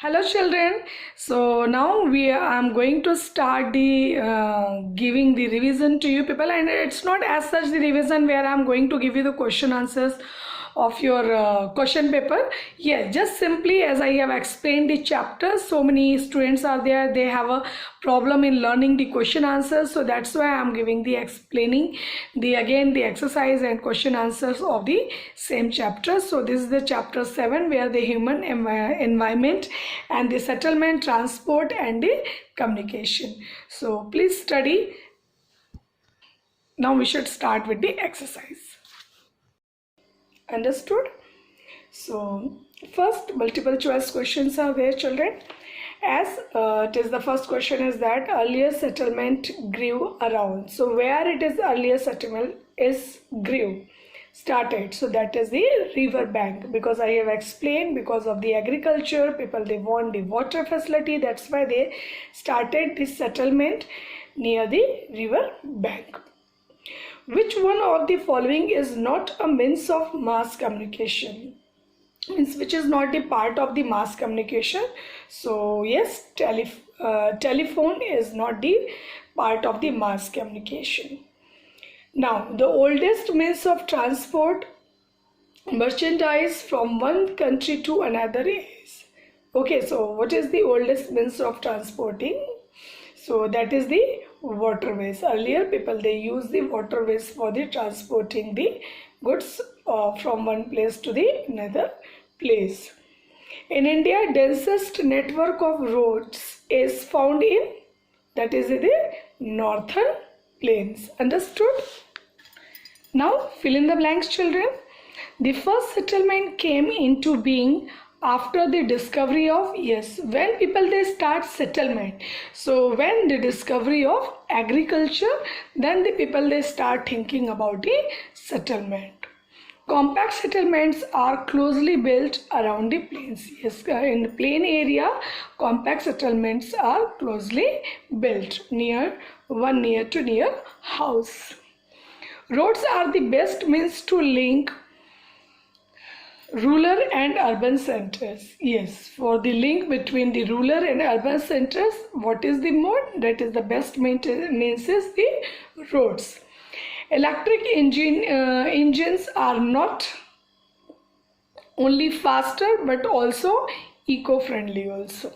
Hello children. So now I'm going to start the giving the revision to you people, and it's not as such the revision where I'm going to give you the question answers of your question paper. Yes, just simply as I have explained the chapter, so many students are there, they have a problem in learning the question answers, so that's why I'm giving the explaining the exercise and question answers of the same chapter. So this is the chapter 7 where the human environment and the settlement, transport and the communication. So please study. Now we should start with the exercise. Understood? So first multiple choice questions are there children. As it is the first question is that earlier settlement grew around. So where it is earlier settlement is grew started, so that is the river bank, because I have explained because of the agriculture people, they want the water facility, that's why they started this settlement near the river bank. Which one of the following is not a means of mass communication? Means which is not the part of the mass communication. So yes, telephone is not the part of the mass communication. Now the oldest means of transport merchandise from one country to another is, okay, so what is the oldest means of transporting? So that is the waterways. Earlier people, they use the waterways for the transporting the goods from one place to the another place. In India, densest network of roads is found in, that is in the northern plains. Understood? Now fill in the blanks children. The first settlement came into being after the discovery of, yes, when people they start settlement. So when the discovery of agriculture, then the people they start thinking about the settlement. Compact settlements are closely built around the plains. Yes, in the plain area, compact settlements are closely built near house. Roads are the best means to link rural and urban centers. Yes, for the link between the rural and urban centers, what is the mode? That is the best maintenance is the roads. Electric engines are not only faster but also eco-friendly also.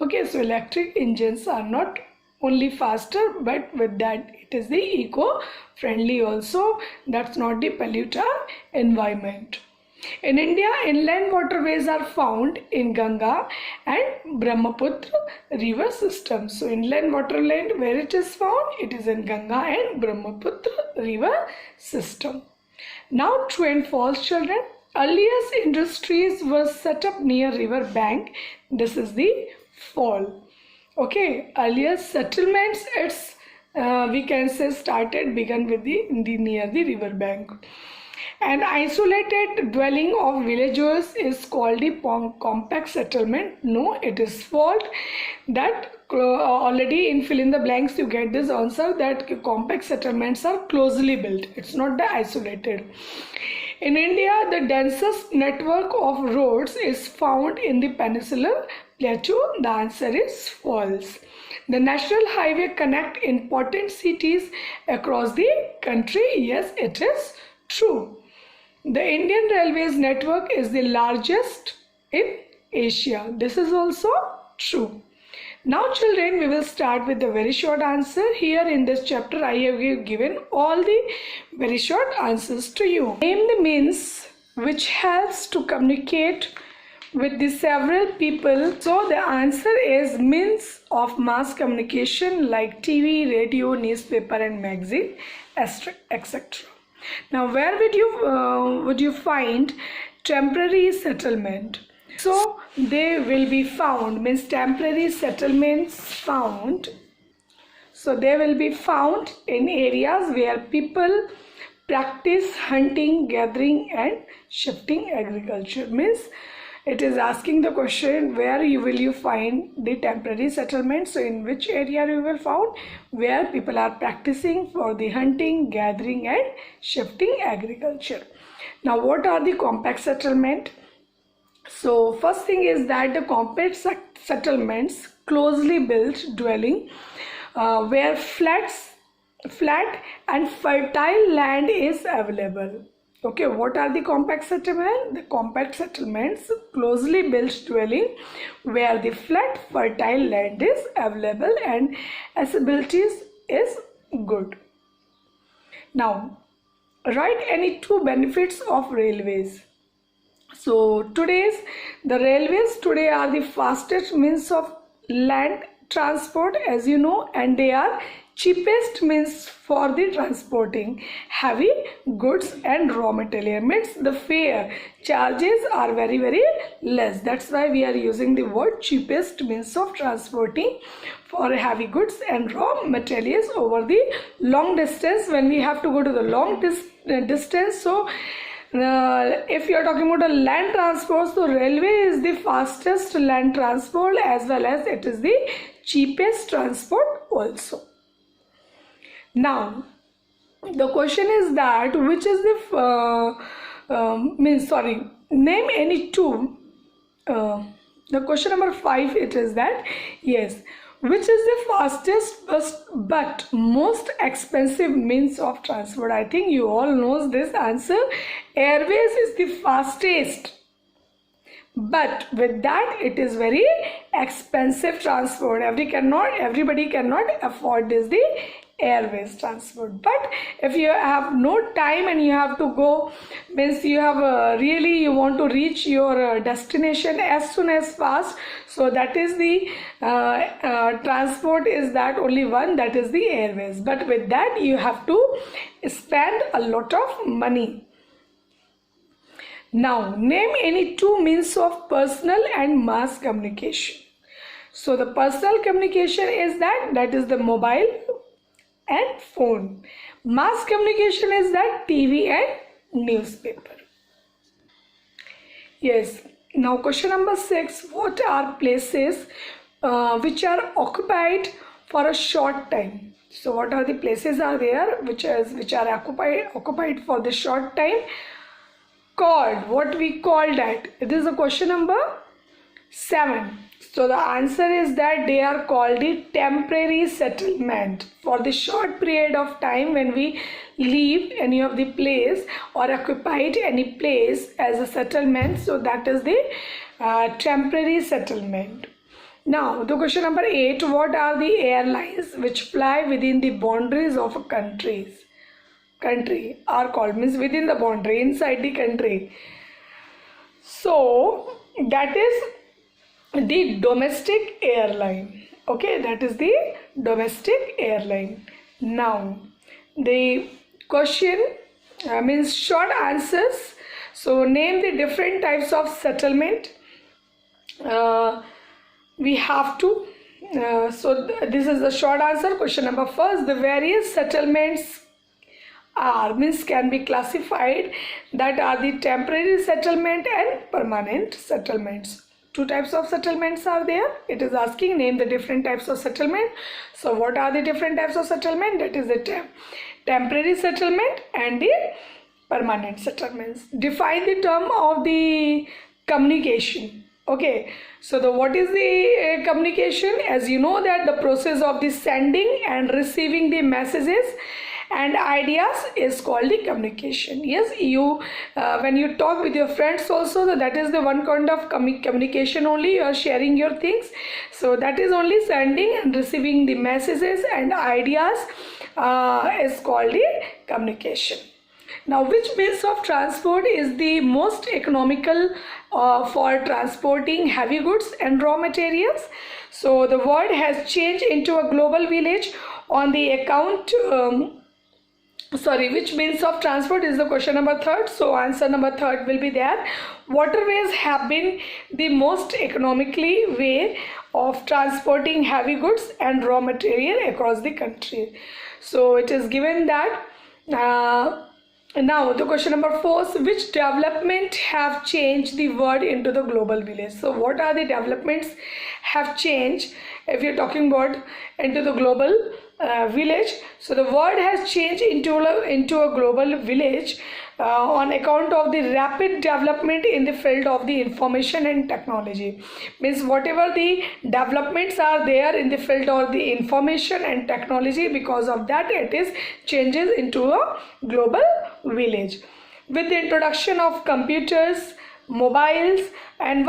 Okay, so electric engines are not only faster, but with that it is the eco-friendly also. That's not the pollute our environment. In India, inland waterways are found in Ganga and Brahmaputra river system. So inland waterland, where it is found? It is in Ganga and Brahmaputra river system. Now true and false children. Earliest industries were set up near river bank. This is the false. Okay, earlier settlements, it's we can say began with the near the river bank. An isolated dwelling of villagers is called the compact settlement. No, it is false. That already in fill in the blanks you get this answer that compact settlements are closely built. It's not the isolated. In India, the densest network of roads is found in the peninsular plateau. The answer is false. The national highway connect important cities across the country. Yes, it is true. The Indian Railways network is the largest in Asia. This is also true. Now children, we will start with the very short answer. Here in this chapter, I have given all the very short answers to you. Name the means which helps to communicate with the several people. So the answer is means of mass communication like TV, radio, newspaper and magazine, etc. Now where would you find temporary settlement? So they will be found, means temporary settlements found. So they will be found in areas where people practice hunting, gathering and shifting agriculture. Means it is asking the question where will you find the temporary settlement. So in which area you will found where people are practicing for the hunting, gathering and shifting agriculture. Now what are the compact settlement? So first thing is that the compact settlements, closely built dwelling, where flat and fertile land is available. Okay, what are the compact settlements? The compact settlements, closely built dwelling, where the flat fertile land is available and accessibility is good. Now, write any two benefits of railways. So the railways today are the fastest means of land transport, as you know, and they are cheapest means for the transporting heavy goods and raw material. Means the fare charges are very less. That's why we are using the word cheapest means of transporting for heavy goods and raw materials over the long distance, when we have to go to the long distance. So if you are talking about a land transport, so railway is the fastest land transport, as well as it is the cheapest transport also. Now the question is that which is the name any two. The question number 5, it is that, yes, which is the fastest but most expensive means of transport? I think you all knows this answer. Airways is the fastest, but with that it is very expensive transport. Everybody cannot afford this, the airways transport. But if you have no time and you have to go, means you have really you want to reach your destination as soon as fast, so that is the transport is that only one, that is the airways. But with that you have to spend a lot of money. Now name any two means of personal and mass communication. So the personal communication is that is the mobile and phone. Mass communication is that TV and newspaper. Yes. Now question number 6, what are places which are occupied for a short time? So what are the places are there which are occupied for the short time? Called, what we call that? It is the question number 7. So the answer is that they are called the temporary settlement. For the short period of time when we leave any of the place or occupied any place as a settlement, so that is the temporary settlement. Now the question number 8, what are the airlines which fly within the boundaries of a country are called, means within the boundary, inside the country. So that is the domestic airline. Okay, that is the domestic airline. Now the question means short answers. So name the different types of settlement. We have to this is the short answer. Question number 1, the various settlements can be classified, that are the temporary settlement and permanent settlements. Two types of settlements are there. It is asking name the different types of settlement. So what are the different types of settlement? That is the temporary settlement and the permanent settlements. Define the term of the communication. Okay, so what is the communication? As you know that the process of the sending and receiving the messages and ideas is called the communication. Yes, you when you talk with your friends also, that is the one kind of communication only. You are sharing your things, so that is only sending and receiving the messages and ideas is called the communication. Now which means of transport is the most economical for transporting heavy goods and raw materials? So the world has changed into a global village on the account which means of transport is the question number 3. So answer number 3 will be there. Waterways have been the most economically way of transporting heavy goods and raw material across the country. So it is given that now the question number 4, which development have changed the world into the global village? So what are the developments have changed if you're talking about into the global village? So the world has changed into a global village on account of the rapid development in the field of the information and technology. Means whatever the developments are there in the field of the information and technology, because of that it is changes into a global village. With the introduction of computers, mobiles, and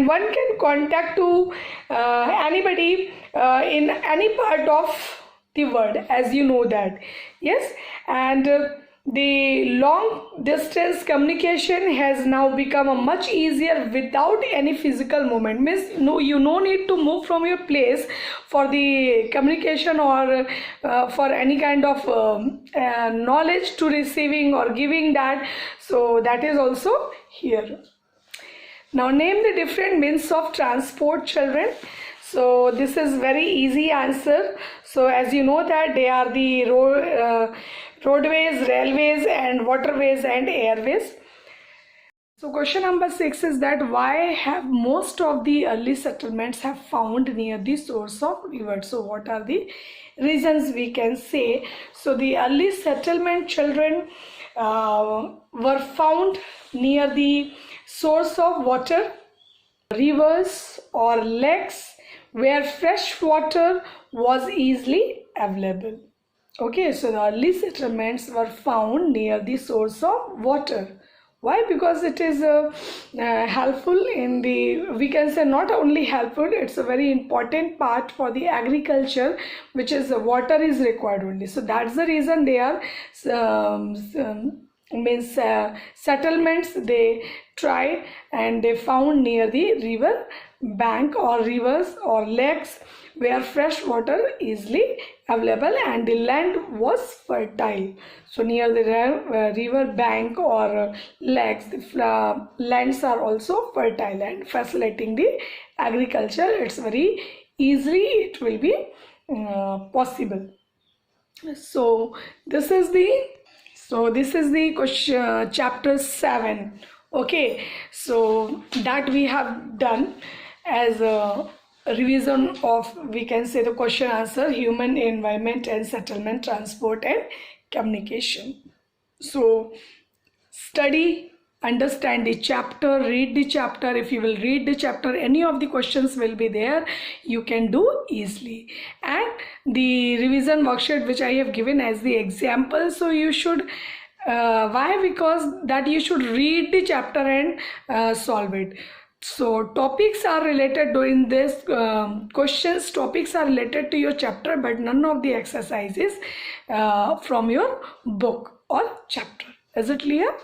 one can contact to anybody in any part of the world, as you know that. Yes, and the long distance communication has now become a much easier without any physical movement. Means no need to move from your place for the communication or for any kind of knowledge to receiving or giving that. So that is also here. Now name the different means of transport, children. So this is very easy answer. So as you know that they are the roadways, railways, and waterways and airways. So question number 6 is that why have most of the early settlements have found near the source of rivers? So what are the reasons we can say? So the early settlement, children, were found near the source of water, rivers or lakes where fresh water was easily available. Okay, so the early settlements were found near the source of water. Why? Because it is helpful in the, we can say not only helpful, it's a very important part for the agriculture, which is water is required only. So that's the reason they are settlements they tried and they found near the river bank or rivers or lakes where fresh water easily available and the land was fertile. So near the river bank or lakes, the lands are also fertile and facilitating the agriculture. It's very easily it will be possible. So this is the question, chapter 7. Okay, so that we have done as a revision of, we can say, the question answer, human, environment and settlement, transport and communication. So study, understand the chapter, read the chapter. If you will read the chapter, any of the questions will be there, you can do easily. And the revision worksheet which I have given as the example, so you should why? Because that you should read the chapter and solve it. So topics are related during this questions, topics are related to your chapter, but none of the exercises from your book or chapter. Is it clear?